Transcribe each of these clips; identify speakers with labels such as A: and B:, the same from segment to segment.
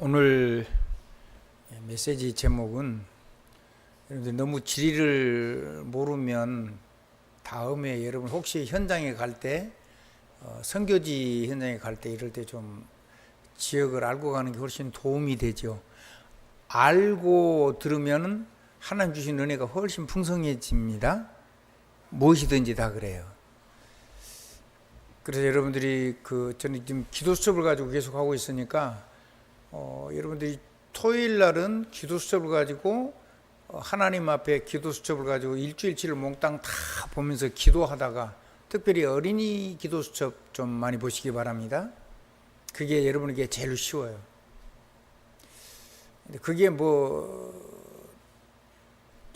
A: 오늘 메시지 제목은 여러분들 너무 지리를 모르면 다음에 여러분 혹시 현장에 갈 때 선교지 현장에 갈 때 이럴 때 좀 지역을 알고 가는 게 훨씬 도움이 되죠. 알고 들으면 하나님 주신 은혜가 훨씬 풍성해집니다. 무엇이든지 다 그래요. 그래서 여러분들이 저는 지금 기도 수첩을 가지고 계속 하고 있으니까 여러분들이 토요일 날은 기도 수첩을 가지고 하나님 앞에 기도 수첩을 가지고 일주일치를 몽땅 다 보면서 기도하다가 특별히 어린이 기도 수첩 좀 많이 보시기 바랍니다. 그게 여러분에게 제일 쉬워요. 그게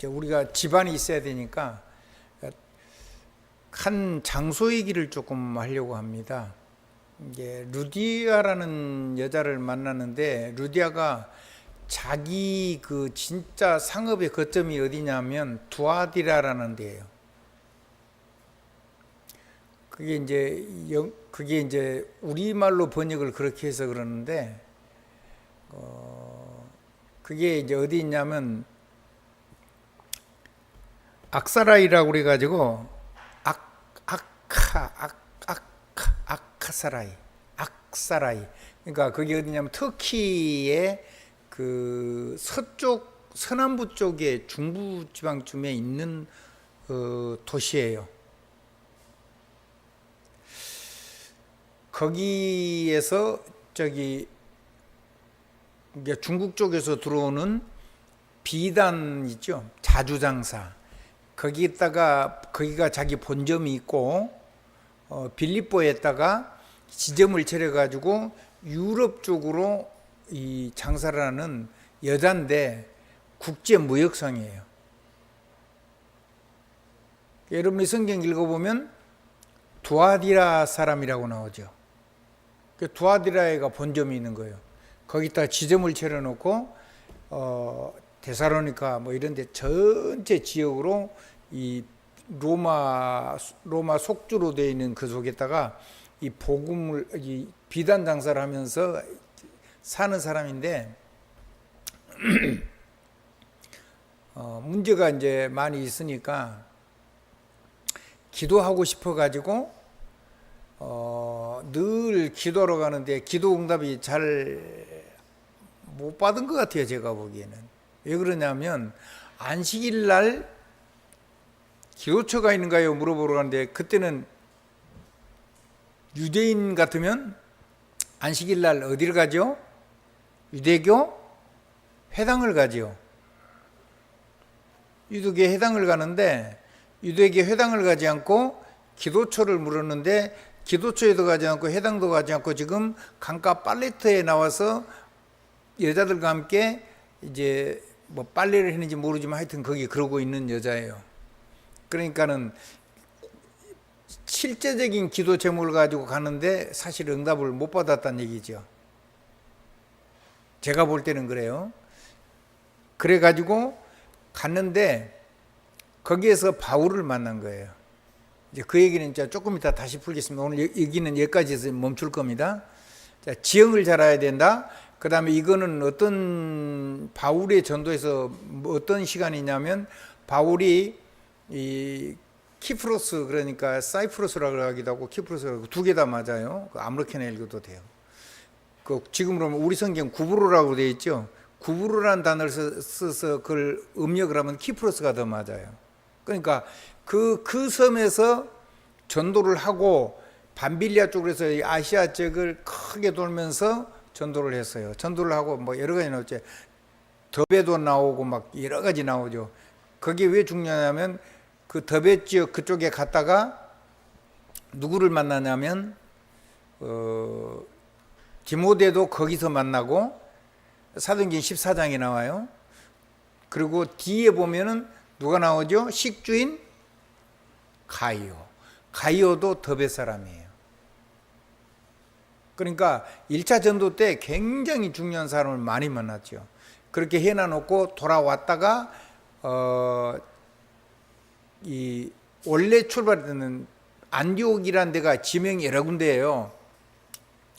A: 우리가 집안이 있어야 되니까 한 장소 얘기를 조금 하려고 합니다. 이게 루디아라는 여자를 만나는데 루디아가 자기 진짜 상업의 거점이 어디냐면 두아디라라는 데예요. 그게 이제 우리말로 번역을 그렇게 해서 그러는데 그게 이제 어디 있냐면 악사라이라고 그래가지고 악사라이. 그러니까 그게 어디냐면 터키의 서쪽 서남부 쪽에 중부 지방쯤에 있는 도시예요. 거기에서 중국 쪽에서 들어오는 비단 있죠, 자주장사. 거기가 자기 본점이 있고 빌립보에다가 지점을 차려가지고 유럽 쪽으로 이 장사를 하는 여잔데 국제무역상이에요. 여러분이 성경 읽어보면 두아디라 사람이라고 나오죠. 두아디라에가 본점이 있는 거예요. 거기다 지점을 차려놓고 데살로니가 이런 데 전체 지역으로 이 로마 속주로 되어 있는 그 속에다가 이 비단 장사를 하면서 사는 사람인데 문제가 이제 많이 있으니까 기도하고 싶어 가지고 늘 기도하러 가는데 기도 응답이 잘 못 받은 것 같아요. 제가 보기에는. 왜 그러냐면 안식일 날 기도처가 있는가요? 물어보러 가는데 그때는 유대인 같으면 안식일 날 어디를 가죠? 유대교 회당을 가죠. 유대교 회당을 가는데 유대교 회당을 가지 않고 기도처를 물었는데 기도처에도 가지 않고 회당도 가지 않고 지금 강가 빨래터에 나와서 여자들과 함께 이제 빨래를 했는지 모르지만 하여튼 거기 그러고 있는 여자예요. 그러니까는 실제적인 기도 제목을 가지고 가는데 사실 응답을 못 받았다는 얘기죠. 제가 볼 때는 그래요. 그래가지고 갔는데 거기에서 바울을 만난 거예요. 이제 그 얘기는 이제 조금 이따 다시 풀겠습니다. 오늘 얘기는 여기까지에서 멈출 겁니다. 자, 지형을 잘 알아야 된다. 그 다음에 이거는 어떤 바울의 전도에서 어떤 시간이냐면 바울이 이 키프로스, 그러니까 사이프러스라고 하기도 하고 키프로스라고 두 개 다 맞아요. 아무렇게나 읽어도 돼요. 지금으로 하면 우리 성경 구브로라고 되어 있죠. 구브로라는 단어를 써서 그걸 음력을 하면 키프로스가 더 맞아요. 그러니까 그 섬에서 전도를 하고 밤빌리아 쪽으로 해서 아시아 쪽을 크게 돌면서 전도를 했어요. 전도를 하고 여러 가지 나오죠. 더베도 나오고 여러 가지 나오죠. 그게 왜 중요하냐면 그 더베 지역 그쪽에 갔다가 누구를 만나냐면 디모데도 거기서 만나고 사도행전 14장에 나와요. 그리고 뒤에 보면은 누가 나오죠? 식주인 가이오도 더베 사람이에요. 그러니까 1차 전도 때 굉장히 중요한 사람을 많이 만났죠. 그렇게 해놔놓고 돌아왔다가 이 원래 출발했던 안디옥이라는 데가 지명이 여러 군데예요.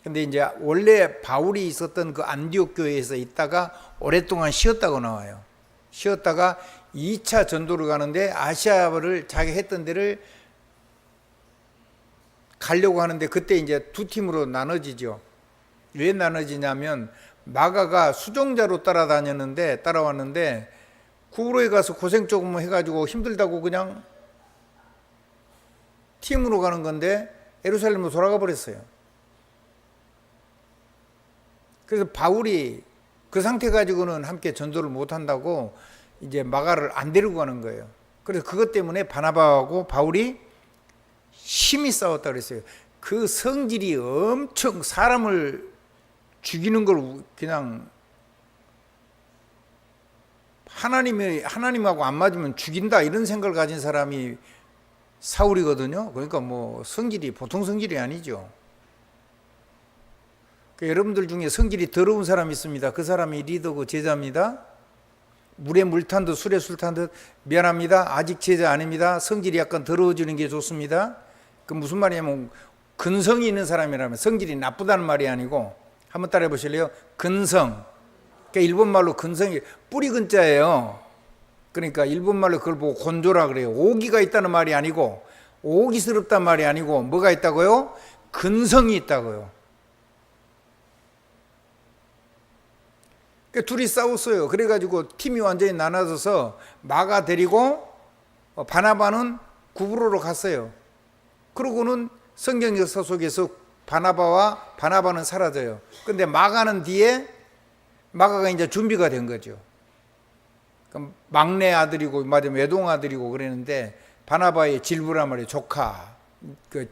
A: 근데 이제 원래 바울이 있었던 그 안디옥 교회에서 있다가 오랫동안 쉬었다고 나와요. 쉬었다가 2차 전도를 가는데 아시아를 자기 했던 데를 가려고 하는데 그때 이제 두 팀으로 나눠지죠. 왜 나눠지냐면 마가가 수종자로 따라왔는데 구브로에 가서 고생 조금 해가지고 힘들다고 그냥 팀으로 가는 건데 예루살렘으로 돌아가 버렸어요. 그래서 바울이 그 상태 가지고는 함께 전도를 못 한다고 이제 마가를 안 데리고 가는 거예요. 그래서 그것 때문에 바나바하고 바울이 심히 싸웠다 그랬어요. 그 성질이 엄청 사람을 죽이는 걸 그냥 하나님하고 안 맞으면 죽인다 이런 생각을 가진 사람이 사울이거든요. 그러니까 뭐 성질이 보통 성질이 아니죠. 여러분들 중에 성질이 더러운 사람이 있습니다. 그 사람이 리더고 제자입니다. 물에 물 탄 듯 술에 술 탄 듯 미안합니다. 아직 제자 아닙니다. 성질이 약간 더러워지는 게 좋습니다. 그 무슨 말이냐면 근성이 있는 사람이라면 성질이 나쁘다는 말이 아니고 한번 따라해 보실래요? 근성. 그러니까 일본말로 근성이 뿌리 근자예요. 그러니까 일본말로 그걸 보고 곤조라 그래요. 오기가 있다는 말이 아니고 오기스럽다는 말이 아니고 뭐가 있다고요? 근성이 있다고요. 그러니까 둘이 싸웠어요. 그래가지고 팀이 완전히 나눠져서 마가 데리고 바나바는 구브로로 갔어요. 그러고는 성경 역사 속에서 바나바는 사라져요. 근데 마가는 뒤에 마가가 이제 준비가 된 거죠. 그럼 막내 아들이고 맞으면 외동 아들이고 그랬는데 바나바의 질부란 말이에요. 조카. 그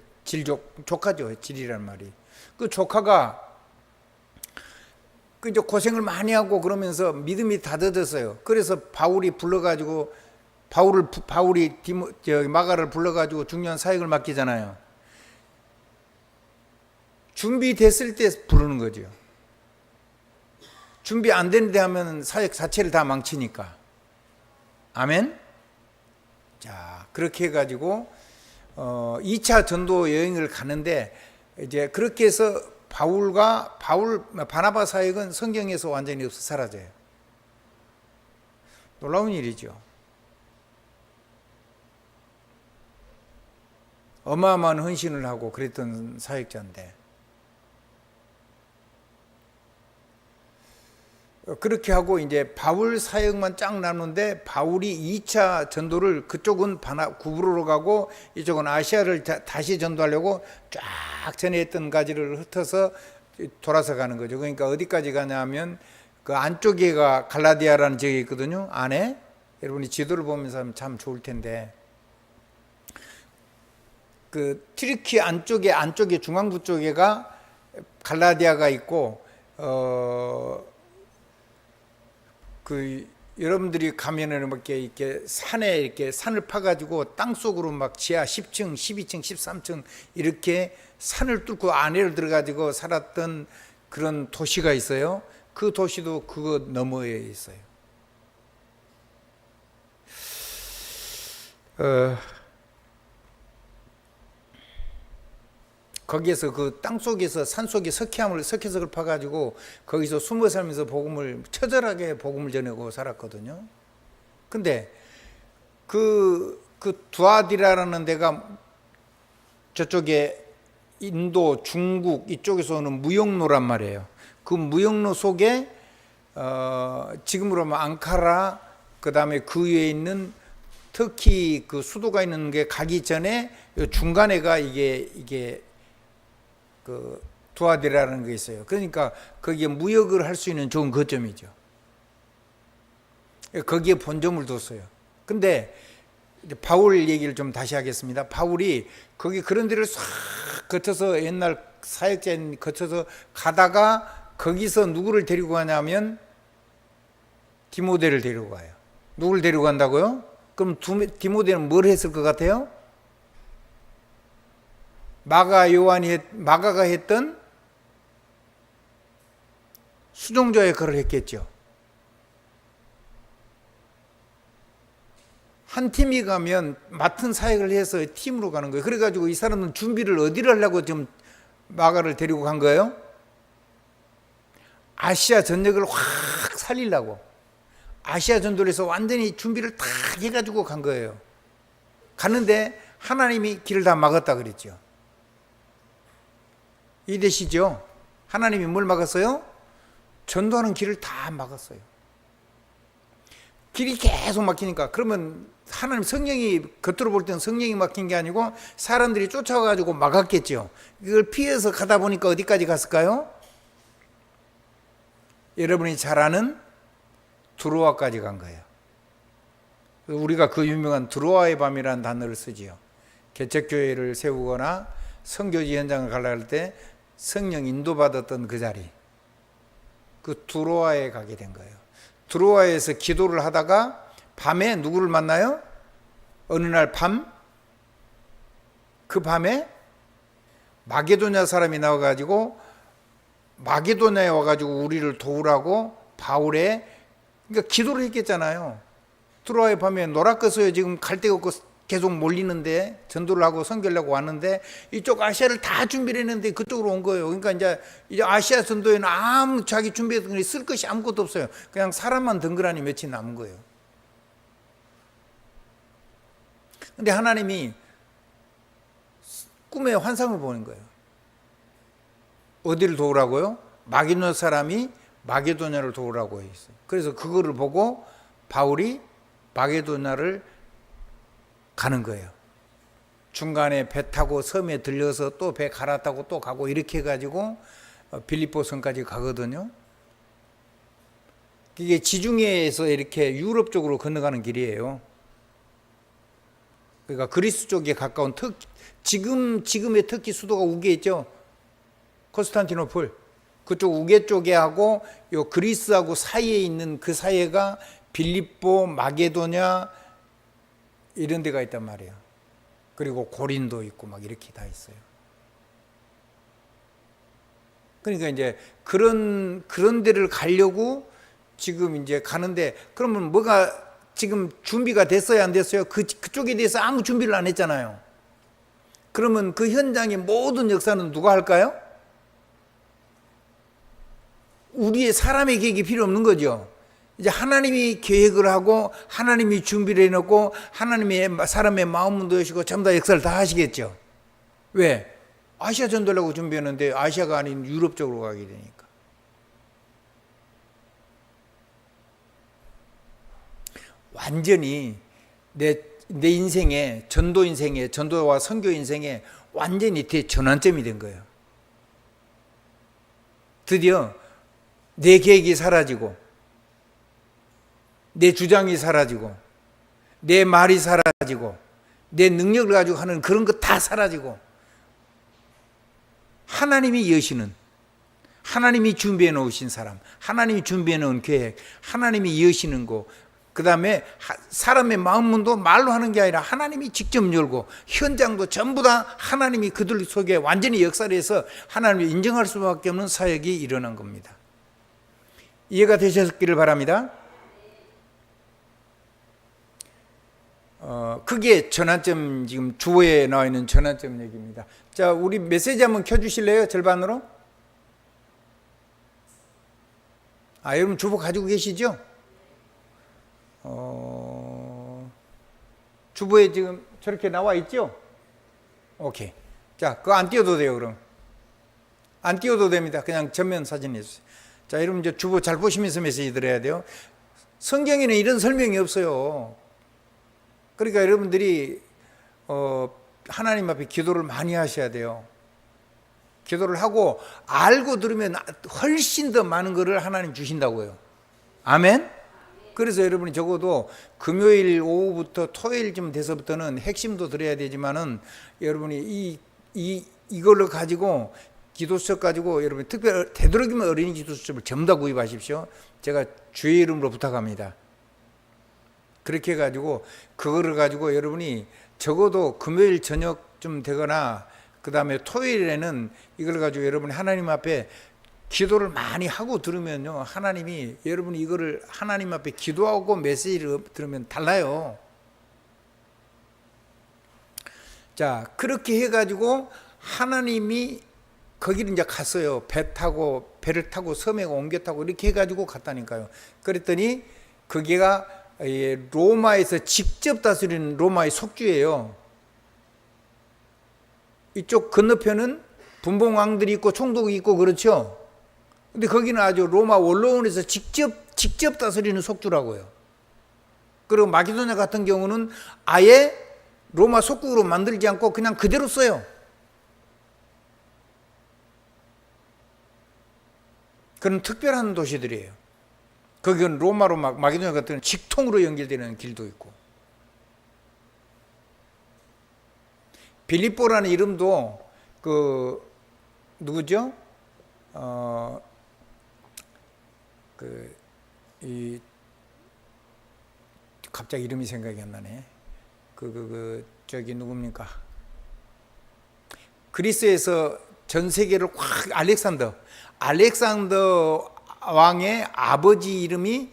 A: 조카죠. 질이란 말이. 그 조카가 그 이제 고생을 많이 하고 그러면서 믿음이 다져졌어요. 그래서 바울이 불러가지고 마가를 불러가지고 중요한 사역을 맡기잖아요. 준비됐을 때 부르는 거죠. 준비 안 되는데 하면 사역 자체를 다 망치니까. 아멘. 자, 그렇게 해가지고 2차 전도 여행을 가는데 이제 그렇게 해서 바나바 사역은 성경에서 완전히 없어 사라져요. 놀라운 일이죠. 어마어마한 헌신을 하고 그랬던 사역자인데 그렇게 하고 이제 바울 사역만 쫙 나누는데 바울이 2차 전도를 그쪽은 구브로로 가고 이쪽은 아시아를 다시 전도하려고 쫙 전에 했던 가지를 흩어서 돌아서 가는 거죠. 그러니까 어디까지 가냐면 그 안쪽에가 갈라디아라는 지역이 있거든요. 안에 여러분이 지도를 보면서 하면 참 좋을 텐데 그 튀르키 안쪽에 중앙부 쪽에가 갈라디아가 있고 여러분들이 가면은 이렇게 산을 파가지고 땅 속으로 막 지하 10층, 12층, 13층 이렇게 산을 뚫고 안에를 들어가지고 살았던 그런 도시가 있어요. 그 도시도 그거 너머에 있어요. 거기에서 그 땅 속에서 산 속에 석회석을 파가지고 거기서 숨어 살면서 처절하게 복음을 전하고 살았거든요. 근데 그 두아디라라는 데가 저쪽에 인도, 중국 이쪽에서 오는 무역로란 말이에요. 그 무역로 속에 지금으로 하면 앙카라 그다음에 그 위에 있는 터키 그 수도가 있는 게 가기 전에 중간에가 이게 그 두아디라는 게 있어요. 그러니까 거기에 무역을 할 수 있는 좋은 거점이죠. 거기에 본점을 뒀어요. 근데 바울 얘기를 좀 다시 하겠습니다. 바울이 거기 그런 데를 싹 거쳐서 옛날 사역자인 거쳐서 가다가 거기서 누구를 데리고 가냐면 디모데를 데리고 가요. 누구를 데리고 간다고요? 그럼 디모데는 뭘 했을 것 같아요? 마가가 했던 수종자 역할을 했겠죠. 한 팀이 가면 맡은 사역을 해서 팀으로 가는 거예요. 그래가지고 이 사람은 준비를 어디를 하려고 좀 마가를 데리고 간 거예요? 아시아 전역을 확 살리려고. 아시아 전도를 해서 완전히 준비를 다 해가지고 간 거예요. 가는데 하나님이 길을 다 막았다 그랬죠. 이해되시죠? 하나님이 뭘 막았어요? 전도하는 길을 다 막았어요. 길이 계속 막히니까, 그러면 하나님 성령이, 겉으로 볼 때는 성령이 막힌 게 아니고 사람들이 쫓아가지고 막았겠죠. 이걸 피해서 가다 보니까 어디까지 갔을까요? 여러분이 잘 아는 드로아까지 간 거예요. 우리가 그 유명한 드로아의 밤이라는 단어를 쓰지요. 개척교회를 세우거나 선교지 현장을 가려고 할 때 성령 인도받았던 그 자리, 그 드로아에 가게 된 거예요. 드로아에서 기도를 하다가 밤에 누구를 만나요? 어느 날 밤, 그 밤에 마게도냐 사람이 나와가지고, 마게도냐에 와가지고 우리를 도우라고 바울의, 그러니까 기도를 했겠잖아요. 드로아의 밤에 노랗겠어요. 지금 갈 데가 없고 계속 몰리는데, 전도를 하고 선교를 하고 왔는데 이쪽 아시아를 다 준비를 했는데 그쪽으로 온 거예요. 그러니까 이제 아시아 전도에는 아무 자기 준비했던 게 쓸 것이 아무것도 없어요. 그냥 사람만 덩그라니 며칠 남은 거예요. 근데 하나님이 꿈에 환상을 보는 거예요. 어디를 도우라고요? 마게도냐 사람이 마게도냐를 도우라고 했어요. 그래서 그거를 보고 바울이 마게도냐를 가는 거예요. 중간에 배 타고 섬에 들려서 또 배 갈아타고 또 가고 이렇게 해가지고 빌립보 성까지 가거든요. 이게 지중해에서 이렇게 유럽 쪽으로 건너가는 길이에요. 그러니까 그리스 쪽에 가까운 지금의 터키 수도가 우게 있죠. 콘스탄티노플. 그쪽 우게 쪽에 하고 요 그리스하고 사이에 있는 그 사이가 빌립보, 마게도냐 이런 데가 있단 말이에요. 그리고 고린도 있고 막 이렇게 다 있어요. 그러니까 이제 그런 데를 가려고 지금 이제 가는데, 그러면 뭐가 지금 준비가 됐어요, 안 됐어요? 그쪽에 대해서 아무 준비를 안 했잖아요. 그러면 그 현장의 모든 역사는 누가 할까요? 우리의 사람의 계획이 필요 없는 거죠. 이제 하나님이 계획을 하고 하나님이 준비를 해놓고 하나님이 사람의 마음도 여시고 전부 다 역사를 다 하시겠죠. 왜? 아시아 전도라고 준비했는데 아시아가 아닌 유럽 쪽으로 가게 되니까. 완전히 내 인생에, 전도 인생에, 전도와 선교 인생에 완전히 대전환점이 된 거예요. 드디어 내 계획이 사라지고 내 주장이 사라지고 내 말이 사라지고 내 능력을 가지고 하는 그런 거 다 사라지고, 하나님이 여시는, 하나님이 준비해 놓으신 사람, 하나님이 준비해 놓은 계획, 하나님이 여시는 거, 그 다음에 사람의 마음문도 말로 하는 게 아니라 하나님이 직접 열고 현장도 전부 다 하나님이 그들 속에 완전히 역사를 해서 하나님을 인정할 수밖에 없는 사역이 일어난 겁니다. 이해가 되셨기를 바랍니다. 그게 전환점, 지금 주어에 나와 있는 전환점 얘기입니다. 자, 우리 메시지 한번 켜주실래요? 절반으로. 여러분 주보 가지고 계시죠? 주보에 지금 저렇게 나와 있죠? 오케이. 자, 그거 안 띄워도 돼요, 그럼. 안 띄워도 됩니다. 그냥 전면 사진 해주세요. 자, 여러분 이제 주보 잘 보시면서 메시지 들어야 돼요. 성경에는 이런 설명이 없어요. 그러니까 여러분들이 하나님 앞에 기도를 많이 하셔야 돼요. 기도를 하고 알고 들으면 훨씬 더 많은 것을 하나님 주신다고요. 아멘? 그래서 여러분이 적어도 금요일 오후부터 토요일쯤 돼서부터는 핵심도 들어야 되지만은 여러분이 이걸로 가지고 기도수첩 가지고 여러분 특별히 되도록이면 어린이 기도수첩을 전부 다 구입하십시오. 제가 주의 이름으로 부탁합니다. 그렇게 해가지고 그거를 가지고 여러분이 적어도 금요일 저녁쯤 되거나 그 다음에 토요일에는 이걸 가지고 여러분이 하나님 앞에 기도를 많이 하고 들으면요, 하나님이 여러분이 이거를 하나님 앞에 기도하고 메시지를 들으면 달라요. 자, 그렇게 해가지고 하나님이 거기를 이제 갔어요. 배를 타고 섬에 옮겨 타고 이렇게 해가지고 갔다니까요. 그랬더니 거기가 로마에서 직접 다스리는 로마의 속주예요. 이쪽 건너편은 분봉왕들이 있고 총독이 있고 그렇죠. 근데 거기는 아주 로마 원로원에서 직접 다스리는 속주라고요. 그리고 마게도냐 같은 경우는 아예 로마 속국으로 만들지 않고 그냥 그대로 써요. 그런 특별한 도시들이에요. 거기는 로마로 마게도냐 같은 직통으로 연결되는 길도 있고. 빌립보라는 이름도 누구죠? 갑자기 이름이 생각이 안 나네. 저기 누굽니까? 그리스에서 전 세계를 확 알렉산더 왕의 아버지 이름이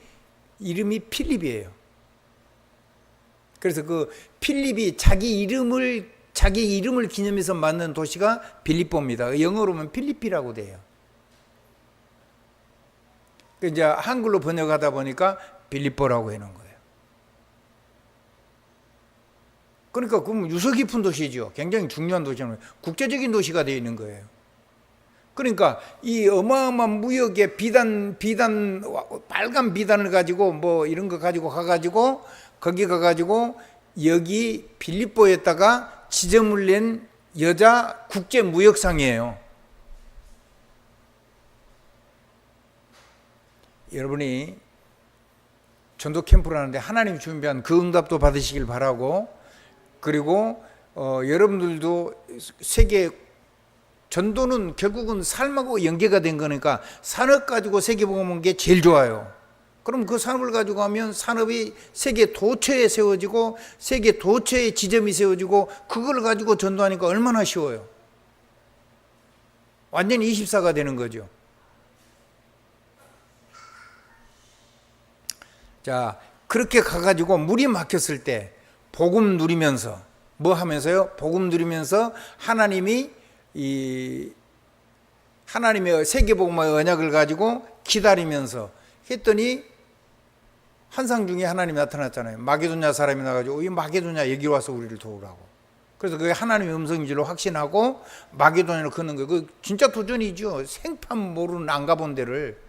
A: 필립이에요. 그래서 그 필립이 자기 이름을 기념해서 만든 도시가 빌립보입니다. 영어로 보면 필리피라고 돼요. 이제 한글로 번역하다 보니까 빌립보라고 해놓은 거예요. 그러니까 그럼 유서 깊은 도시죠. 굉장히 중요한 도시는 국제적인 도시가 되어 있는 거예요. 그러니까 이 어마어마한 무역의 비단 빨간 비단을 가지고 뭐 이런 거 가지고 가가지고 거기 가가지고 여기 빌립보에다가 지점을 낸 여자 국제 무역상이에요. 여러분이 전도 캠프를 하는데 하나님이 준비한 그 응답도 받으시길 바라고, 그리고 여러분들도 세계 전도는 결국은 삶하고 연계가 된 거니까 산업 가지고 세계복음 온 게 제일 좋아요. 그럼 그 산업을 가지고 하면 산업이 세계 도처에 세워지고 세계 도처에 지점이 세워지고 그걸 가지고 전도하니까 얼마나 쉬워요. 완전히 24가 되는 거죠. 자, 그렇게 가가지고 물이 막혔을 때 복음 누리면서 뭐 하면서요? 복음 누리면서 하나님의 세계복음의 언약을 가지고 기다리면서 했더니 환상 중에 하나님이 나타났잖아요. 마게도냐 사람이 나가지고 이 마게도냐 여기로 와서 우리를 도우라고. 그래서 그게 하나님의 음성인 줄로 확신하고 마게도냐로 걷는 거예요. 그 진짜 도전이죠. 생판 모르는 안 가본 데를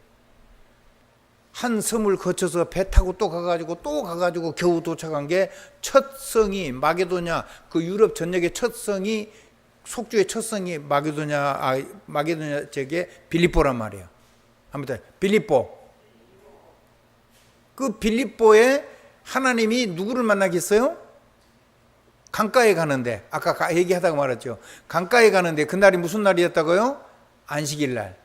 A: 한 섬을 거쳐서 배 타고 또 가가지고 겨우 도착한 게 첫 성이 마게도냐, 그 유럽 전역의 첫 성이 속주의 첫 성이 마게도냐 지역의 빌립보란 말이에요. 아무튼 빌립보. 그 빌립보에 하나님이 누구를 만나겠어요? 강가에 가는데, 아까 얘기하다가 말했죠. 강가에 가는데 그날이 무슨 날이었다고요? 안식일 날.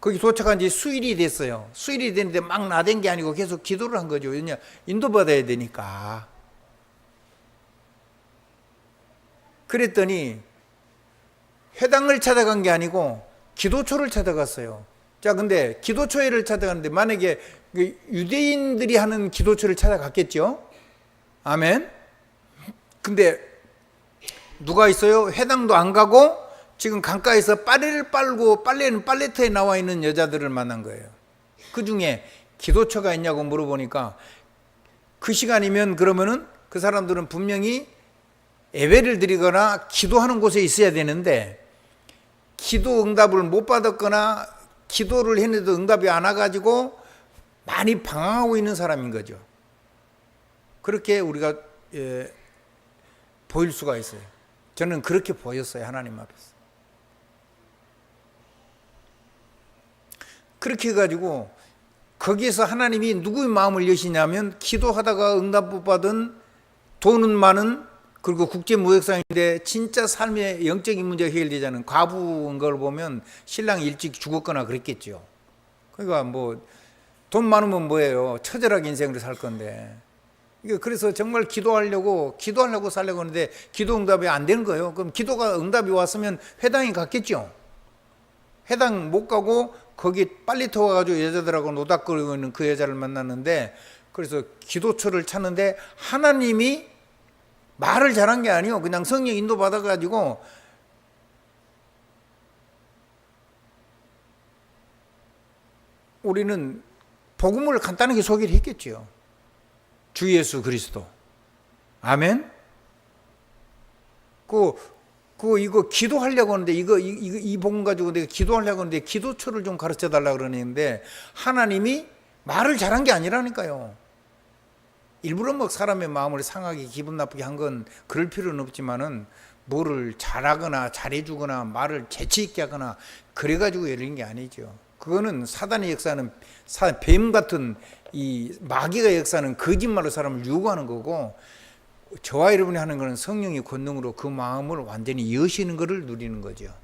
A: 거기 도착한 지 수일이 됐어요. 수일이 됐는데 막 나댄 게 아니고 계속 기도를 한 거죠. 왜냐? 인도받아야 되니까. 그랬더니 회당을 찾아간 게 아니고 기도초를 찾아갔어요. 자, 근데 기도초회를 찾아갔는데 만약에 유대인들이 하는 기도초를 찾아갔겠죠? 아멘? 근데 누가 있어요? 회당도 안 가고 지금 강가에서 빨래를 빨고 빨래는 빨래터에 나와 있는 여자들을 만난 거예요. 그 중에 기도처가 있냐고 물어보니까 그 시간이면 그러면은 그 사람들은 분명히 예배를 드리거나 기도하는 곳에 있어야 되는데 기도 응답을 못 받았거나 기도를 했는데도 응답이 안 와가지고 많이 방황하고 있는 사람인 거죠. 그렇게 우리가 보일 수가 있어요. 저는 그렇게 보였어요. 하나님 앞에서. 그렇게 해가지고 거기에서 하나님이 누구의 마음을 여시냐면 기도하다가 응답 못 받은 돈은 많은 그리고 국제무역상인데 진짜 삶의 영적인 문제가 해결되지 않은 과부인 걸 보면 신랑이 일찍 죽었거나 그랬겠죠. 그러니까 뭐 돈 많으면 뭐예요? 처절하게 인생을 살 건데. 그래서 정말 기도하려고 살려고 하는데 기도 응답이 안 되는 거예요. 그럼 기도가 응답이 왔으면 회당에 갔겠죠. 회당 못 가고 거기 빨리터 와가지고 여자들하고 노닥거리고 있는 그 여자를 만났는데, 그래서 기도처를 찾는데 하나님이 말을 잘한 게 아니에요. 그냥 성령 인도 받아가지고 우리는 복음을 간단하게 소개를 했겠죠. 주 예수 그리스도. 아멘. 이거 기도하려고 하는데 이 복음 가지고 내가 기도하려고 하는데 기도처를 좀 가르쳐 달라 그러는데 하나님이 말을 잘한 게 아니라니까요. 일부러 뭐 사람의 마음을 상하게 기분 나쁘게 한 건 그럴 필요는 없지만은 뭐를 잘하거나 잘해주거나 말을 재치 있게 하거나 그래가지고 열린 게 아니죠. 그거는 사단의 역사는 뱀 같은 이 마귀가 역사는 거짓말로 사람을 유혹하는 거고, 저와 여러분이 하는 것은 성령의 권능으로 그 마음을 완전히 여시는 것을 누리는 거죠.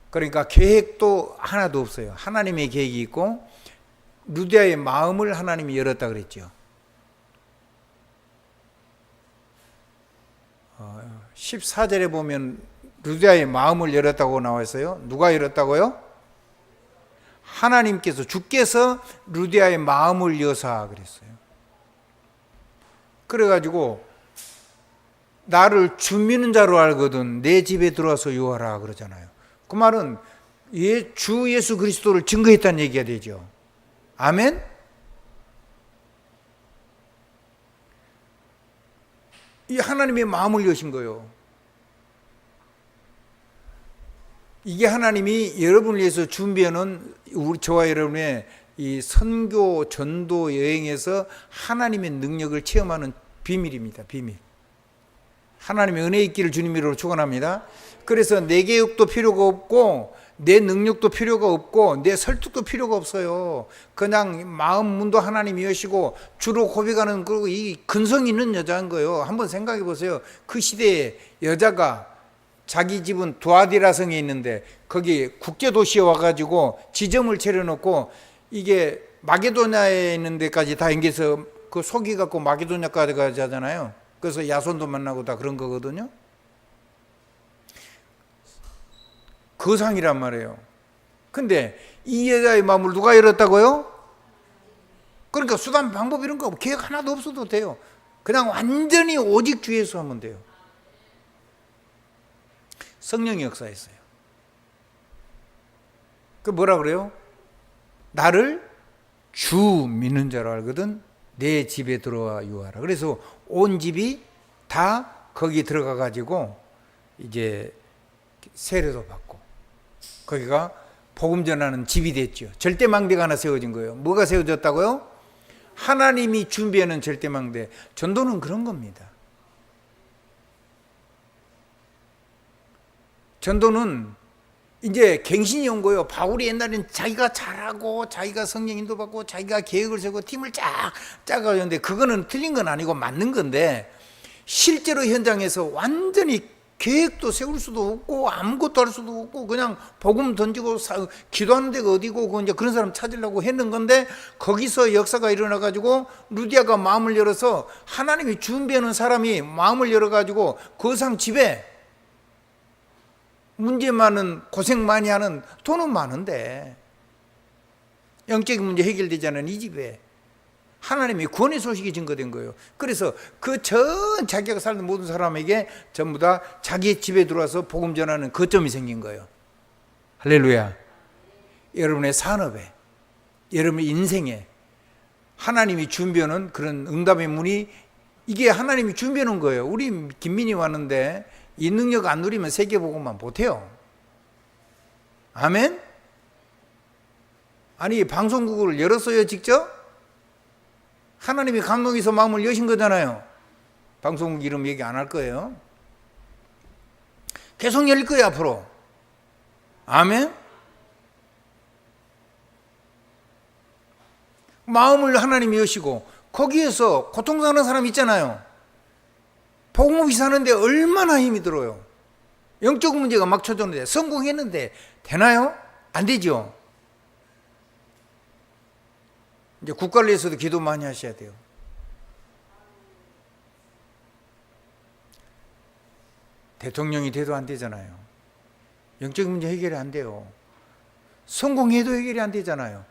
A: 그러니까 계획도 하나도 없어요. 하나님의 계획이 있고 루디아의 마음을 하나님이 열었다 그랬죠. 14절에 보면 루디아의 마음을 열었다고 나와 있어요. 누가 열었다고요? 하나님께서, 주께서 루디아의 마음을 여사 그랬어요. 그래가지고 나를 주 믿는 자로 알거든 내 집에 들어와서 유하라 그러잖아요. 그 말은 주 예수 그리스도를 증거했다는 얘기가 되죠. 아멘? 이 하나님의 마음을 여신 거예요. 이게 하나님이 여러분을 위해서 준비해놓은 저와 여러분의 이 선교 전도 여행에서 하나님의 능력을 체험하는 비밀입니다. 비밀. 하나님의 은혜 있기를 주님으로 축원합니다. 그래서 내 계획도 필요가 없고 내 능력도 필요가 없고 내 설득도 필요가 없어요. 그냥 마음 문도 하나님이 여시고 주로 고백하는 이 근성 있는 여자인 거예요. 한번 생각해 보세요. 그 시대에 여자가 자기 집은 두아디라 성에 있는데 거기 국제도시에 와가지고 지점을 차려놓고 이게 마게도냐에 있는 데까지 다 옮겨서 그 속이 갖고 마게도냐까지 가잖아요. 그래서 야손도 만나고 다 그런 거거든요. 거상이란 말이에요. 근데 이 여자의 마음을 누가 열었다고요? 그러니까 수단 방법 이런 거 계획 하나도 없어도 돼요. 그냥 완전히 오직 주 예수 하면 돼요. 성령이 역사했어요. 그 뭐라 그래요? 나를 주 믿는 자로 알거든 내 집에 들어와 유하라. 그래서 온 집이 다 거기 들어가 가지고 이제 세례도 받고 거기가 복음 전하는 집이 됐죠. 절대망대가 하나 세워진 거예요. 뭐가 세워졌다고요? 하나님이 준비하는 절대망대. 전도는 그런 겁니다. 전도는 이제 갱신이 온 거예요. 바울이 옛날엔 자기가 잘하고 자기가 성령 인도받고 자기가 계획을 세우고 팀을 쫙 짜가지고 그거는 틀린 건 아니고 맞는 건데 실제로 현장에서 완전히 계획도 세울 수도 없고 아무것도 할 수도 없고 그냥 복음 던지고 기도하는 데가 어디고 이제 그런 사람 찾으려고 했는 건데 거기서 역사가 일어나 가지고 루디아가 마음을 열어서 하나님이 준비하는 사람이 마음을 열어 가지고 거상 집에 문제 많은 고생 많이 하는 돈은 많은데 영적인 문제 해결되지 않은 이 집에 하나님의 구원의 소식이 증거된 거예요. 그래서 그 전 자기가 살던 모든 사람에게 전부 다 자기 집에 들어와서 복음 전하는 거점이 생긴 거예요. 할렐루야. 여러분의 산업에, 여러분의 인생에 하나님이 준비하는 그런 응답의 문이 이게 하나님이 준비해 놓은 거예요. 우리 김민희 왔는데 이 능력 안 누리면 세계복음만 못해요. 아멘? 아니 방송국을 열었어요 직접? 하나님이 감동해서 마음을 여신 거잖아요. 방송국 이름 얘기 안 할 거예요. 계속 열릴 거예요 앞으로. 아멘? 마음을 하나님이 여시고 거기에서 고통사는 사람 있잖아요. 복음 없이 사는데 얼마나 힘이 들어요. 영적 문제가 막 쳐졌는데 성공했는데 되나요? 안 되죠. 이제 국가를 위해서도 기도 많이 하셔야 돼요. 대통령이 돼도 안 되잖아요. 영적 문제 해결이 안 돼요. 성공해도 해결이 안 되잖아요.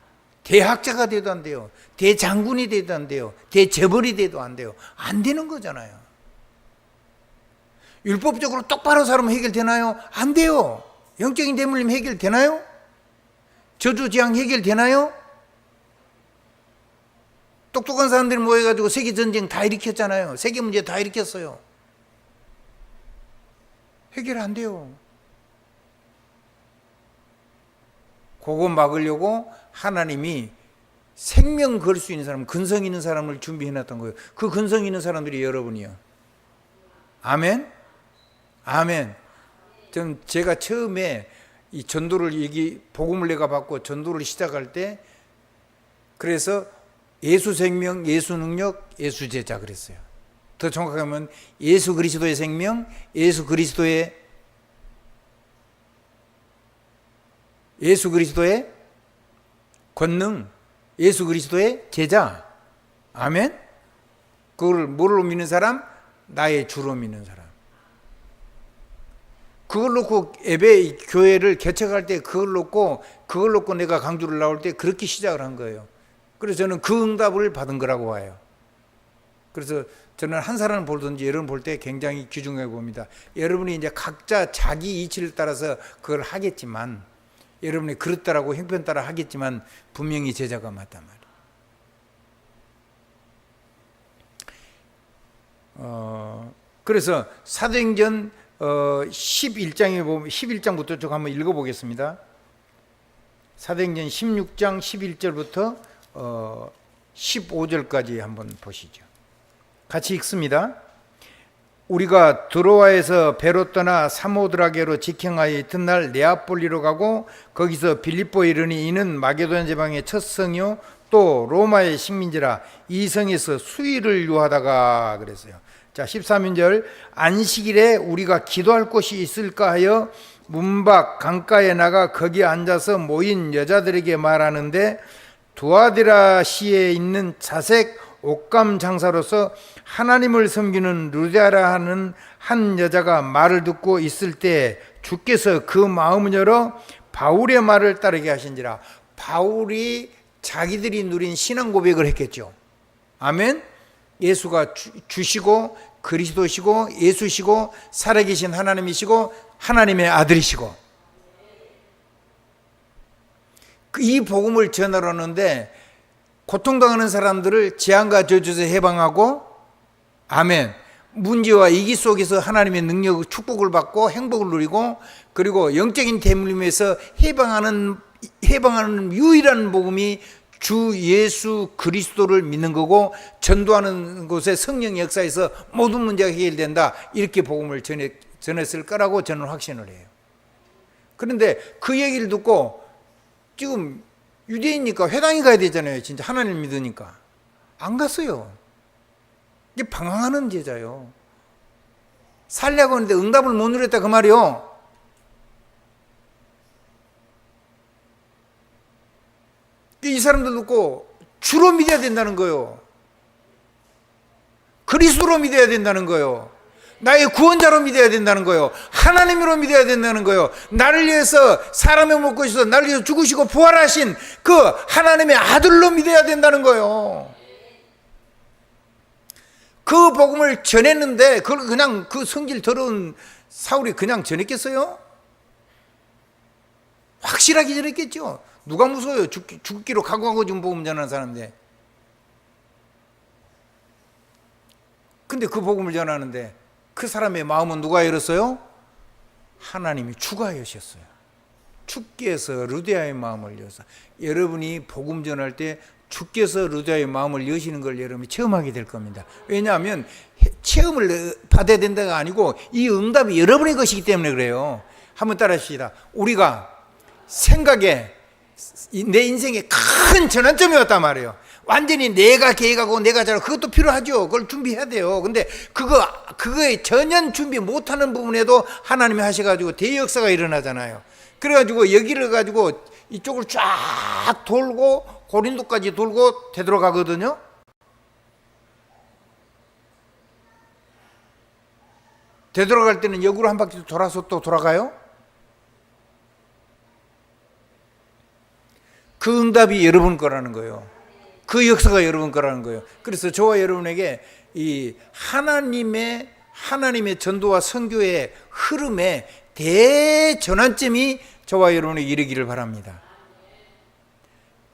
A: 대학자가 돼도 안 돼요. 대장군이 돼도 안 돼요. 대재벌이 돼도 안 돼요. 안 되는 거잖아요. 율법적으로 똑바로 살면 해결되나요? 안 돼요. 영적인 대물림 해결되나요? 저주지향 해결되나요? 똑똑한 사람들이 모여가지고 세계전쟁 다 일으켰잖아요. 세계 문제 다 일으켰어요. 해결 안 돼요. 그거 막으려고 하나님이 생명 걸 수 있는 사람, 근성 있는 사람을 준비해놨던 거예요. 그 근성 있는 사람들이 여러분이요. 아멘? 아멘. 제가 처음에 이 전도를 복음을 내가 받고 전도를 시작할 때 그래서 예수 생명, 예수 능력, 예수 제자 그랬어요. 더 정확하게 하면 예수 그리스도의 생명, 예수 그리스도의 권능, 예수 그리스도의 제자. 아멘? 그걸 뭘로 믿는 사람? 나의 주로 믿는 사람. 그걸 놓고 교회를 개척할 때 그걸 놓고 내가 강주를 나올 때 그렇게 시작을 한 거예요. 그래서 저는 그 응답을 받은 거라고 봐요. 그래서 저는 한 사람을 보든지 여러분 볼 때 굉장히 귀중하게 봅니다. 여러분이 이제 각자 자기 이치를 따라서 그걸 하겠지만, 여러분이 그렇다라고 형편 따라 하겠지만 분명히 제자가 맞단 말이에요. 그래서 사도행전 11장에 보면 11장부터 쭉 한번 읽어보겠습니다. 사도행전 16장 11절부터 15절까지 한번 보시죠. 같이 읽습니다. 우리가 드로아에서 배로 떠나 사모드라게로 직행하여 이튿날 네아폴리로 가고 거기서 빌립보에 이르니 이는 마게도냐 지방의 첫 성이요 또 로마의 식민지라 이 성에서 수일을 유하다가 그랬어요. 자, 13절 안식일에 우리가 기도할 곳이 있을까 하여 문밖 강가에 나가 거기 앉아서 모인 여자들에게 말하는데 두아디라시에 있는 자색 옷감 장사로서 하나님을 섬기는 루디아라 하는 한 여자가 말을 듣고 있을 때 주께서 그 마음을 열어 바울의 말을 따르게 하신지라. 바울이 자기들이 누린 신앙 고백을 했겠죠. 아멘. 예수가 주시고 그리스도시고 예수시고 살아계신 하나님이시고 하나님의 아들이시고, 이 복음을 전하러 오는데 고통당하는 사람들을 재앙과 저주에서 해방하고, 아멘, 문제와 위기 속에서 하나님의 능력, 축복을 받고 행복을 누리고, 그리고 영적인 대물림에서 해방하는 유일한 복음이 주 예수 그리스도를 믿는 거고, 전도하는 곳에 성령의 역사에서 모든 문제가 해결된다, 이렇게 복음을 전했을 거라고 저는 확신을 해요. 그런데 그 얘기를 듣고 지금 유대인이니까 회당에 가야 되잖아요. 진짜 하나님 믿으니까 안 갔어요. 이게 방황하는 제자요. 살려고 하는데 응답을 못 누렸다 그 말이요. 이 사람들 듣고 주로 믿어야 된다는 거예요. 그리스도로 믿어야 된다는 거예요. 나의 구원자로 믿어야 된다는 거예요. 하나님으로 믿어야 된다는 거예요. 나를 위해서 사람의 먹고 있어서 나를 위해서 죽으시고 부활하신 그 하나님의 아들로 믿어야 된다는 거예요. 그 복음을 전했는데 그걸 그냥 그 성질 더러운 사울이 그냥 전했겠어요? 확실하게 전했겠죠. 누가 무서워요? 죽기로 각오하고 지금 복음 전하는 사람인데. 근데 그 복음을 전하는데 그 사람의 마음은 누가 열었어요? 하나님이 주가 여셨어요. 주께서 루디아의 마음을 여서. 여러분이 복음 전할 때 주께서 루디아의 마음을 여시는 걸 여러분이 체험하게 될 겁니다. 왜냐하면 체험을 받아야 된다가 아니고 이 응답이 여러분의 것이기 때문에 그래요. 한번 따라 하시다. 우리가 생각에 내 인생에 큰 전환점이 왔단 말이에요. 완전히 내가 계획하고 내가 잘하고 그것도 필요하죠. 그걸 준비해야 돼요. 근데 그거에 전혀 준비 못하는 부분에도 하나님이 하셔가지고 대역사가 일어나잖아요. 그래가지고 여기를 가지고 이쪽을 쫙 돌고 고린도까지 돌고 되돌아가거든요. 되돌아갈 때는 역으로 한 바퀴 돌아서 또 돌아가요. 그 응답이 여러분 거라는 거예요. 그 역사가 여러분 거라는 거예요. 그래서 저와 여러분에게 이 하나님의 전도와 선교의 흐름의 대전환점이 저와 여러분에게 이르기를 바랍니다.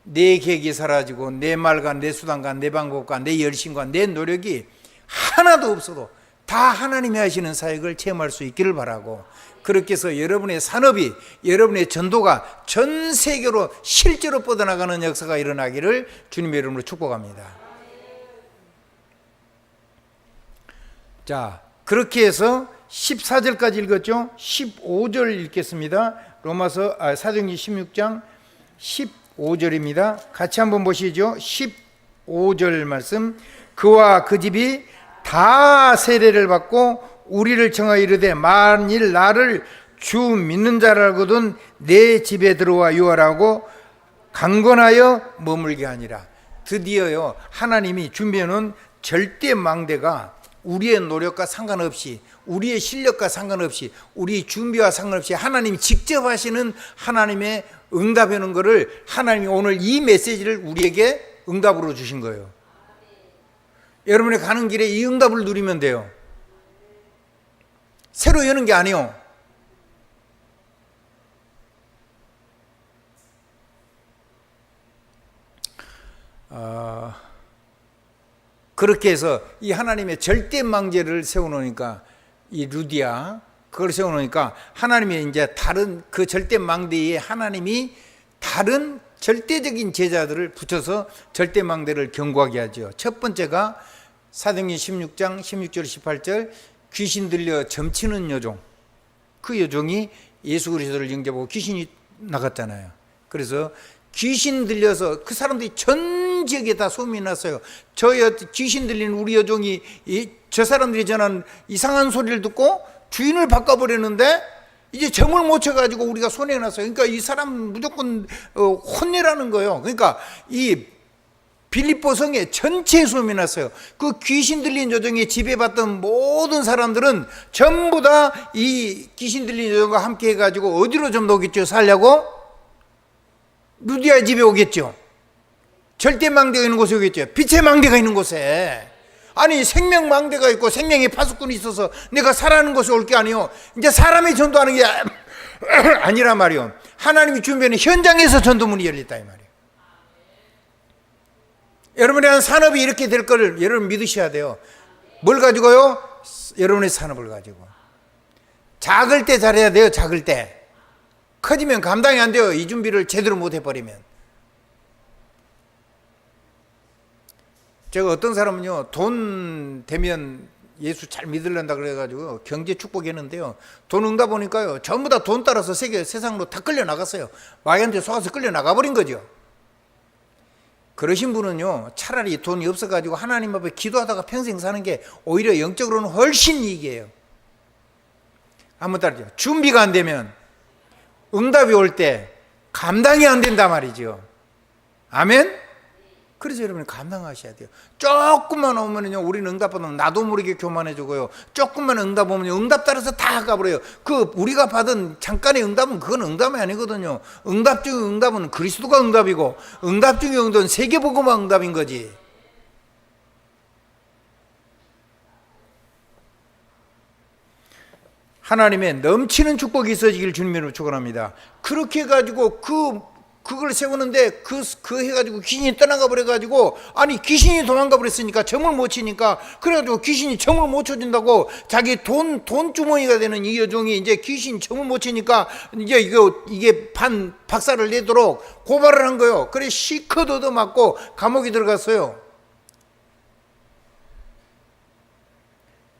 A: 내 계획이 사라지고 내 말과 내 수단과 내 방법과 내 열심과 내 노력이 하나도 없어도 다 하나님이 하시는 사역을 체험할 수 있기를 바라고, 그렇게 해서 여러분의 산업이, 여러분의 전도가 전 세계로 실제로 뻗어나가는 역사가 일어나기를 주님의 이름으로 축복합니다. 자, 그렇게 해서 14절까지 읽었죠. 15절 읽겠습니다. 사도행전 16장 15절입니다. 같이 한번 보시죠. 15절 말씀. 그와 그 집이 다 세례를 받고 우리를 청하여 이르되, 만일 나를 주 믿는 자라 알거든 내 집에 들어와 유하라고 강권하여 머물게 하니라. 드디어요, 하나님이 준비해 놓은 절대 망대가 우리의 노력과 상관없이, 우리의 실력과 상관없이, 우리 준비와 상관없이 하나님이 직접 하시는 하나님의 응답해 놓은 거를 하나님이 오늘 이 메시지를 우리에게 응답으로 주신 거예요. 여러분이 가는 길에 이 응답을 누리면 돼요. 새로 여는 게 아니에요. 그렇게 해서 이 하나님의 절대 망제를 세워놓으니까, 이 루디아 그걸 세워놓으니까 하나님의 이제 다른 그 절대 망대에 하나님이 다른 절대적인 제자들을 붙여서 절대 망대를 경고하게 하죠. 첫 번째가 사도행전 16장 16절 18절, 귀신 들려 점치는 여종. 그 여종이 예수 그리스도를 영접하고 귀신이 나갔잖아요. 그래서 귀신 들려서 그 사람들이 전 지역에 다 소문이 났어요. 귀신 들린 우리 여종이 저 사람들이 전한 이상한 소리를 듣고 주인을 바꿔버렸는데 이제 점을 못 쳐가지고 우리가 손해가 났어요. 그러니까 이 사람 무조건 혼내라는 거예요. 그러니까 이 빌립보 성에 전체에 소문이 났어요. 그 귀신 들린 여종이 지배받던 모든 사람들은 전부 다 이 귀신 들린 여종과 함께 해가지고 어디로 좀 오겠죠? 살려고? 루디아 집에 오겠죠. 절대 망대가 있는 곳에 오겠죠. 빛의 망대가 있는 곳에. 아니, 생명 망대가 있고 생명의 파수꾼이 있어서 내가 살아가는 곳에 올 게 아니요, 이제 사람이 전도하는 게 아니란 말이요. 하나님이 준비하는 현장에서 전도문이 열렸다 이 말이에요. 여러분의 한 산업이 이렇게 될 거를 여러분 믿으셔야 돼요. 뭘 가지고요? 여러분의 산업을 가지고. 작을 때 잘해야 돼요. 작을 때. 커지면 감당이 안 돼요. 이 준비를 제대로 못 해버리면. 제가 어떤 사람은요, 돈 되면 예수 잘 믿으려다 그래가지고 경제 축복했는데요, 돈 응다 보니까요 전부 다 돈 따라서 세상으로 다 끌려 나갔어요. 마귀한테 속아서 끌려 나가버린 거죠. 그러신 분은요, 차라리 돈이 없어가지고 하나님 앞에 기도하다가 평생 사는 게 오히려 영적으로는 훨씬 이익이에요. 한번 따르죠. 준비가 안 되면, 응답이 올 때 감당이 안 된단 말이죠. 아멘? 그래서 여러분이 감당하셔야 돼요. 조금만 오면요, 우리는 응답 받으면 나도 모르게 교만해지고요. 조금만 응답 오면 응답 따라서 다 가버려요. 그 우리가 받은 잠깐의 응답은 그건 응답이 아니거든요. 응답 중의 응답은 그리스도가 응답이고, 응답 중의 응답은 세계복음화 응답인 거지. 하나님의 넘치는 축복이 있어지길 주님으로 축원합니다. 그렇게 해가지고 그걸 세우는데 그 해가지고 귀신이 떠나가 버려가지고, 아니 귀신이 도망가 버렸으니까 점을 못 치니까, 그래가지고 귀신이 점을 못 쳐준다고 자기 돈 주머니가 되는 이 여종이 이제 귀신 점을 못 치니까 이제 이게 박살을 내도록 고발을 한 거예요. 그래 시컷 얻어맞고 감옥에 들어갔어요.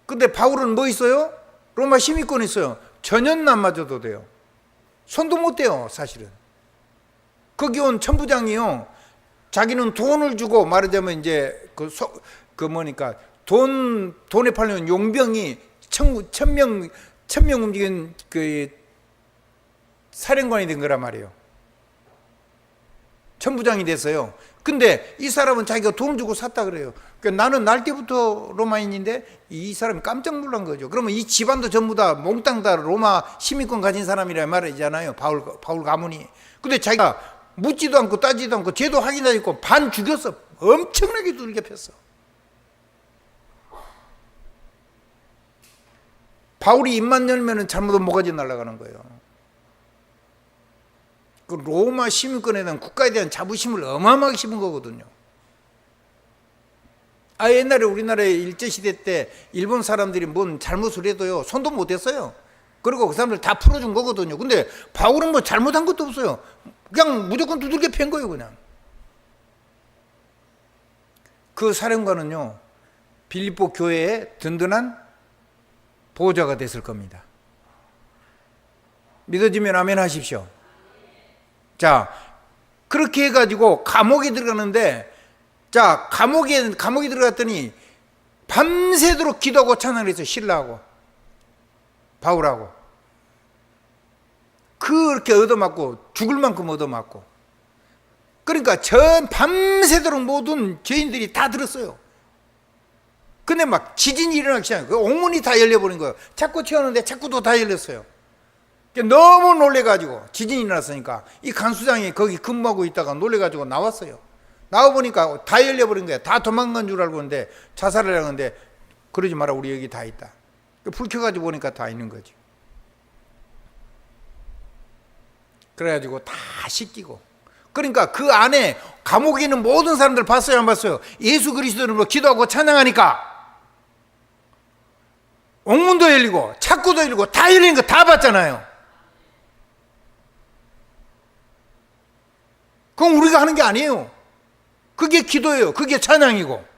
A: 근데 바울은 뭐 있어요? 로마 시민권 있어요. 전혀 안 맞아도 돼요. 손도 못 대요 사실은. 거기 온 천부장이요, 자기는 돈을 주고, 말하자면 이제 뭐니까 돈에 팔리는 용병이 천명 움직인 그 사령관이 된 거란 말이에요. 천부장이 됐어요. 근데 이 사람은 자기가 돈 주고 샀다 그래요. 그러니까 나는 날 때부터 로마인인데 이 사람이 깜짝 놀란 거죠. 그러면 이 집안도 전부 다 몽땅 다 로마 시민권 가진 사람이라 말이잖아요. 바울 가문이. 근데 자기가 묻지도 않고 따지도 않고 죄도 확인하지 않고 반 죽였어. 엄청나게 두들겨 폈어. 바울이 입만 열면은 잘못하면 모가지 날아가는 거예요. 그 로마 시민권에 대한 국가에 대한 자부심을 어마어마하게 심은 거거든요. 옛날에 우리나라의 일제시대 때 일본 사람들이 뭔 잘못을 해도요, 손도 못 댔어요. 그리고 그 사람들 다 풀어준 거거든요. 근데 바울은 뭐 잘못한 것도 없어요. 그냥 무조건 두들겨 팬 거예요, 그냥. 그 사령관은요, 빌립보 교회의 든든한 보호자가 됐을 겁니다. 믿어지면 아멘 하십시오. 자, 그렇게 해가지고 감옥에 들어가는데, 자, 감옥에 들어갔더니 밤새도록 기도하고 찬양을 했어요. 신라하고 바울하고. 그렇게 얻어맞고 죽을 만큼 얻어맞고. 그러니까 전 밤새도록 모든 죄인들이 다 들었어요. 근데 막 지진이 일어나기 시작해요. 그 옥문이 다 열려버린 거예요. 자꾸 채우는데 자꾸 또 다 열렸어요. 너무 놀래가지고, 지진이 일어났으니까 이 간수장이 거기 근무하고 있다가 놀래가지고 나왔어요. 나와보니까 다 열려버린 거야. 다 도망간 줄 알고 있는데 자살을 하는데, 그러지 마라, 우리 여기 다 있다. 불 켜가지고 보니까 다 있는 거지. 그래가지고 다 씻기고. 그러니까 그 안에 감옥에 있는 모든 사람들 봤어요, 안 봤어요? 예수 그리스도로 기도하고 찬양하니까 옥문도 열리고 창고도 열리고 다 열리는 거 다 봤잖아요. 그건 우리가 하는 게 아니에요. 그게 기도예요. 그게 찬양이고.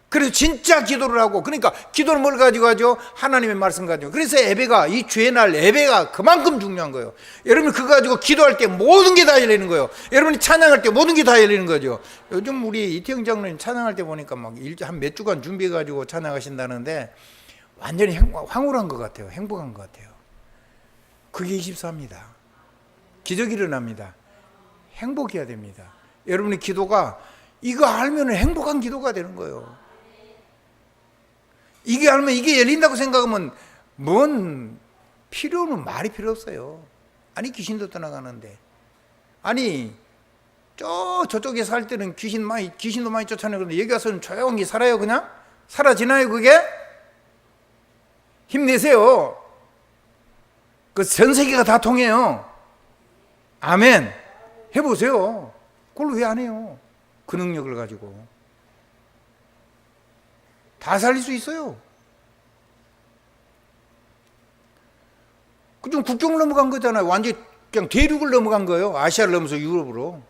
A: 그래서 진짜 기도를 하고, 그러니까 기도를 뭘 가지고 하죠? 하나님의 말씀 가지고. 그래서 예배가, 이 주의 날 예배가 그만큼 중요한 거예요. 여러분 그거 가지고 기도할 때 모든 게 다 열리는 거예요. 여러분이 찬양할 때 모든 게 다 열리는 거죠. 요즘 우리 이태영 장로님 찬양할 때 보니까 막 한 몇 주간 준비해 가지고 찬양하신다는데 완전히 황홀한 것 같아요. 행복한 것 같아요. 그게 24입니다. 기적이 일어납니다. 행복해야 됩니다. 여러분의 기도가, 이거 알면 행복한 기도가 되는 거예요. 이게 알면, 이게 열린다고 생각하면 뭔 필요는 말이 필요 없어요. 아니 귀신도 떠나가는데, 아니 저쪽에 살 때는 귀신도 많이 쫓아내는데 여기 와서는 조용히 살아요. 그냥 사라지나요? 그게? 힘내세요. 그 전 세계가 다 통해요. 아멘. 해보세요. 그걸 왜 안 해요? 그 능력을 가지고 다 살릴 수 있어요. 그좀 국경을 넘어간 거잖아요. 완전히 그냥 대륙을 넘어간 거예요. 아시아를 넘어서 유럽으로.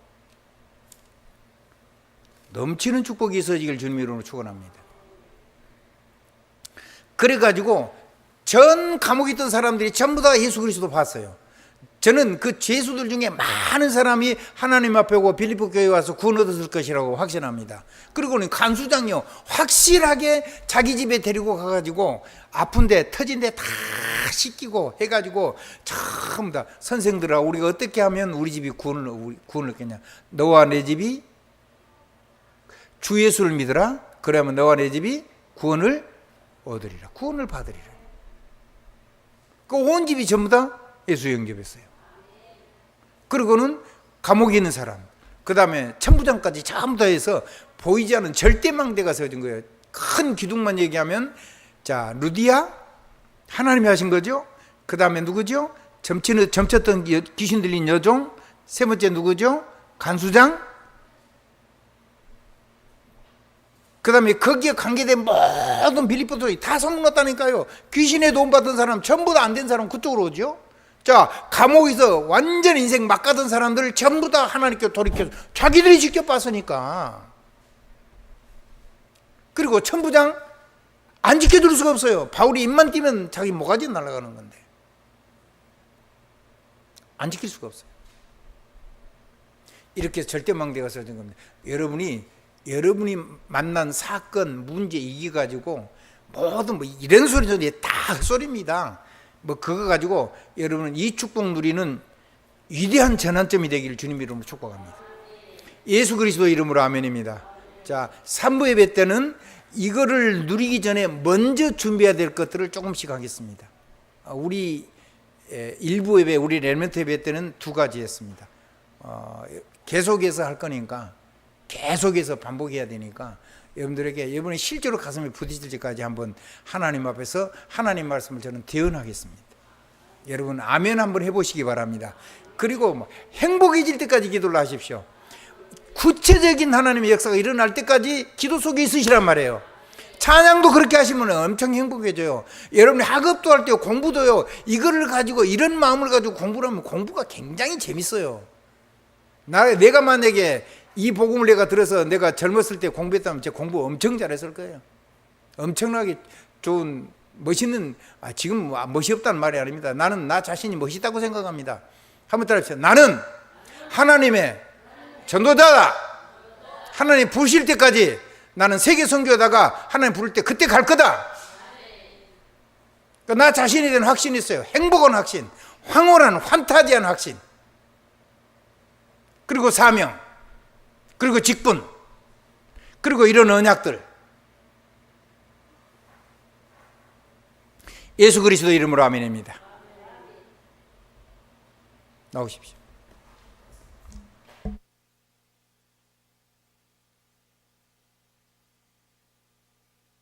A: 넘치는 축복이 있어지길 주님 이름으로 축원합니다. 그래가지고 전 감옥에 있던 사람들이 전부 다 예수 그리스도 봤어요. 저는 그 죄수들 중에 많은 사람이 하나님 앞에 오고 빌립보 교회에 와서 구원 얻었을 것이라고 확신합니다. 그리고는 간수장이요, 확실하게 자기 집에 데리고 가가지고 아픈데 터진데 다 씻기고 해가지고 전부 다 선생들아, 우리가 어떻게 하면 우리 집이 구원을 얻겠냐. 너와 내 집이 주 예수를 믿으라. 그러면 너와 내 집이 구원을 얻으리라. 구원을 받으리라. 그 온 집이 전부 다 예수 영접했어요. 그리고는 감옥에 있는 사람, 그 다음에 천부장까지 전부 다 해서 보이지 않는 절대망대가 세워진 거예요. 큰 기둥만 얘기하면, 자, 루디아, 하나님이 하신 거죠. 그 다음에 누구죠? 점쳤던 귀신 들린 여종. 세 번째 누구죠? 간수장. 그 다음에 거기에 관계된 모든 빌립보들이 다 소문났다니까요. 귀신에 도움받은 사람 전부 다 안 된 사람 그쪽으로 오죠. 자, 감옥에서 완전 인생 막 가던 사람들을 전부 다 하나님께 돌이켜서 자기들이 직접 봤으니까. 그리고 천부장 안 지켜줄 수가 없어요. 바울이 입만 띄면 자기 모가지 날아가는 건데 안 지킬 수가 없어요. 이렇게 절대망대가 써진 겁니다. 여러분이 만난 사건, 문제 이겨가지고 모든 이런 소리 다 헛소리입니다. 그거 가지고 여러분은 이 축복 누리는 위대한 전환점이 되기를 주님 이름으로 축복합니다. 예수 그리스도 이름으로 아멘입니다. 자, 3부 예배 때는 이거를 누리기 전에 먼저 준비해야 될 것들을 조금씩 하겠습니다. 우리 1부 예배, 우리 렘넌트 예배 때는 2가지 했습니다. 계속해서 할 거니까, 계속해서 반복해야 되니까 여러분들에게 이번에 실제로 가슴에 부딪힐 때까지 한번 하나님 앞에서 하나님 말씀을 저는 대언하겠습니다. 여러분 아멘 한번 해보시기 바랍니다. 그리고 뭐 행복해질 때까지 기도를 하십시오. 구체적인 하나님의 역사가 일어날 때까지 기도 속에 있으시란 말이에요. 찬양도 그렇게 하시면 엄청 행복해져요. 여러분이 학업도 할 때요, 공부도요, 이거를 가지고 이런 마음을 가지고 공부를 하면 공부가 굉장히 재밌어요. 내가 만약에 이 복음을 내가 들어서 내가 젊었을 때 공부했다면 제 공부 엄청 잘했을 거예요. 엄청나게 좋은 멋있는, 지금 멋이 없다는 말이 아닙니다. 나는 나 자신이 멋있다고 생각합니다. 한번 따라해주세요. 나는 하나님의 전도자다. 하나님 부르실 때까지 나는 세계 선교하다가 하나님 부를 때 그때 갈 거다. 그러니까 나 자신에 대한 확신이 있어요. 행복한 확신, 황홀한 환타지한 확신, 그리고 사명, 그리고 직분, 그리고 이런 언약들. 예수 그리스도 이름으로 아멘입니다. 나오십시오.